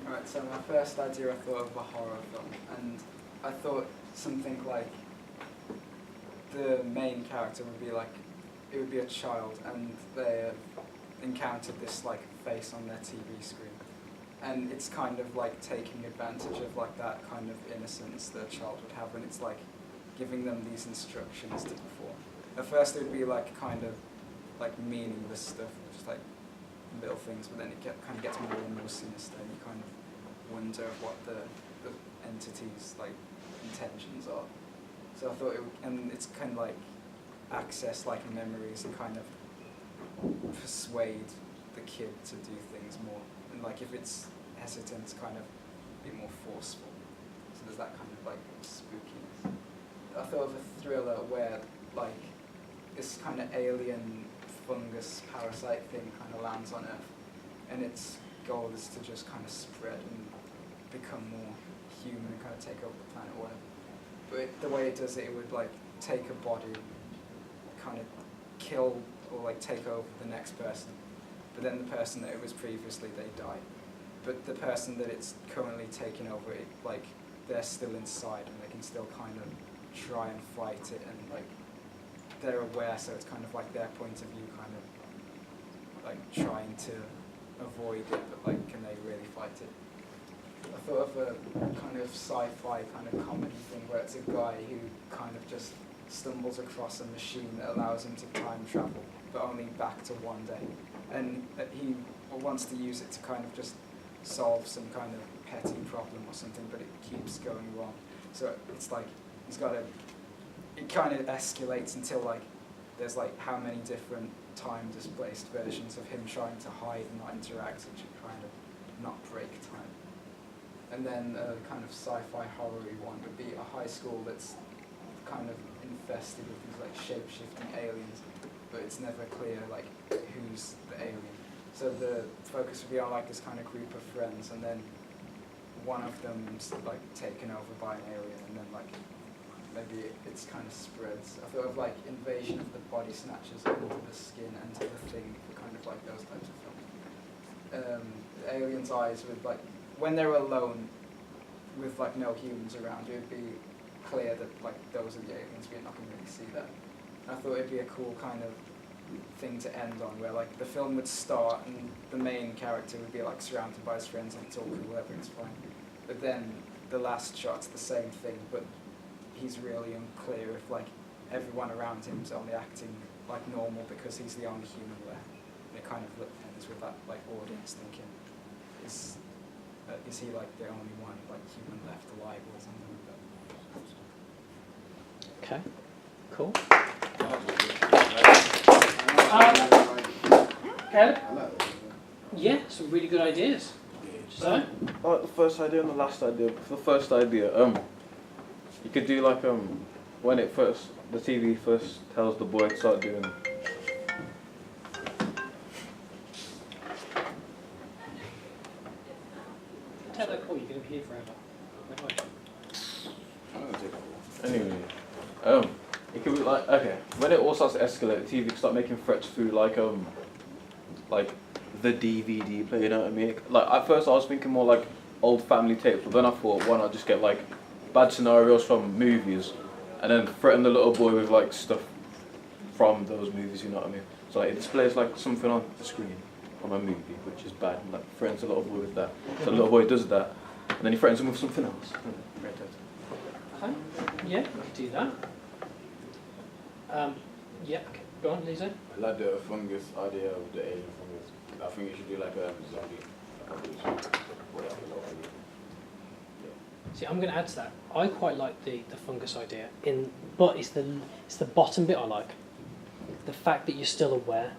Right, so my first idea, I thought of a horror film, and I thought something like the main character would be like, it would be a child, and they encountered this like face on their TV screen, and it's kind of like taking advantage of like that kind of innocence that a child would have, and it's like giving them these instructions to perform. At first it would be like kind of like meaningless stuff, just like little things, but then it kind of gets more and more sinister, and you kind of wonder what the entity's like intentions are. So I thought it would, and it's kind of like access like memories and kind of persuade the kid to do things more, and like if it's hesitant, it's kind of be more forceful. So there's that kind of like spookiness. I thought of a thriller where like this kind of alien fungus parasite thing kind of lands on Earth, and its goal is to just kind of spread and become more human and kind of take over the planet or whatever. But the way it does it, it would like take a body, kind of kill or like take over the next person, but then the person that it was previously, they die. But the person that it's currently taking over, it like they're still inside and they can still kind of try and fight it, and like they're aware, so it's kind of like their point of view, kind of like trying to avoid it, but like can they really fight it? I thought of a kind of sci-fi kind of comedy thing where it's a guy who kind of just stumbles across a machine that allows him to time travel, but only back to one day, and he wants to use it to kind of just solve some kind of petty problem or something, but it keeps going wrong. So it's like he's got to, it kind of escalates until like there's like how many different time displaced versions of him trying to hide and not interact, which would kind of not break time. And then a kind of sci-fi horror-y one would be a high school that's kind of infested with these like shape-shifting aliens, but it's never clear like who's the alien. So the focus would be on like this kind of group of friends, and then one of them's like taken over by an alien, and then like maybe it's kind of spreads. I thought of like Invasion of the Body Snatchers, Into the Skin, Into the Thing, kind of like those types of films. The aliens' eyes would like, when they're alone with like no humans around, it would be clear that like those are the aliens, but you're not going to really see that. And I thought it'd be a cool kind of thing to end on, where like the film would start and the main character would be like surrounded by his friends and it's all cool, everything's fine. But then the last shot's the same thing, but he's really unclear if like everyone around him is only acting like normal because he's the only human left. And it kind of ends with that like audience thinking, is he like the only one like human left alive or something like that? Okay, cool. Caleb? Yeah, some really good ideas. So? I like the first idea and the last idea. For the first idea, you could do like when the TV first tells the boy to start doing. Tell that call, you're going to be here forever. Anyway, it could be like, okay, when it all starts to escalate, the TV can start making threats through like the DVD player, you know what I mean? Like at first I was thinking more like old family tapes, but then I thought, why not just get like bad scenarios from movies and then threaten the little boy with like stuff from those movies, you know what I mean? So like it displays like something on the screen from a movie, which is bad, and like threatens the little boy with that. So the little boy does that, and then he threatens him with something else. Okay. Yeah, we could do that. Yeah, okay. Go on, Lisa. I like the fungus idea of the alien fungus. I think you should do like a zombie. See, I'm going to add to that. I quite like the fungus idea, but it's the bottom bit I like. The fact that you're still aware.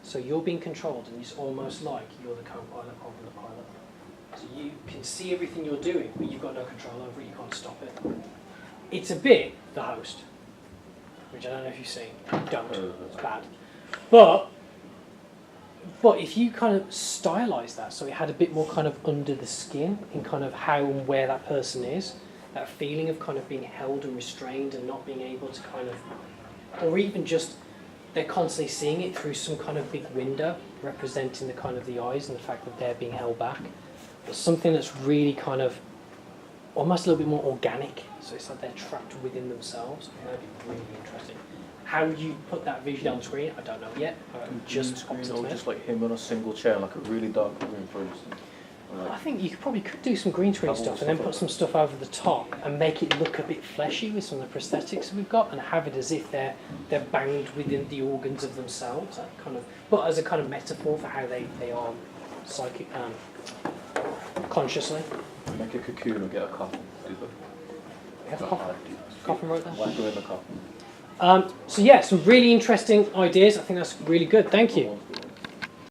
So you're being controlled, and it's almost like you're the co-pilot of the pilot. So you can see everything you're doing, but you've got no control over it, you can't stop it. It's a bit the host, which I don't know if you've seen. Don't. It's bad. But if you kind of stylise that, so it had a bit more kind of under the skin in kind of how and where that person is, that feeling of kind of being held and restrained and not being able to kind of, or even just they're constantly seeing it through some kind of big window representing the kind of the eyes and the fact that they're being held back. but something that's really kind of almost a little bit more organic. So it's like they're trapped within themselves. I think that'd be really interesting. How you put that visually on screen, I don't know yet. Just green, popped or into just my like him on a single chair, like a really dark room, for instance. Or I like, think you probably could do some green screen Have all stuff the and then stuff put on. some stuff over the top and make it look a bit fleshy with some of the prosthetics we've got and have it as if they're banged within the organs of themselves, that kind of, but as a kind of metaphor for how they are psychic consciously. make a cocoon or get a coffin. Do the Yeah, coffin right there. whack her in the coffin. So yeah, some really interesting ideas. I think that's really good. Thank you.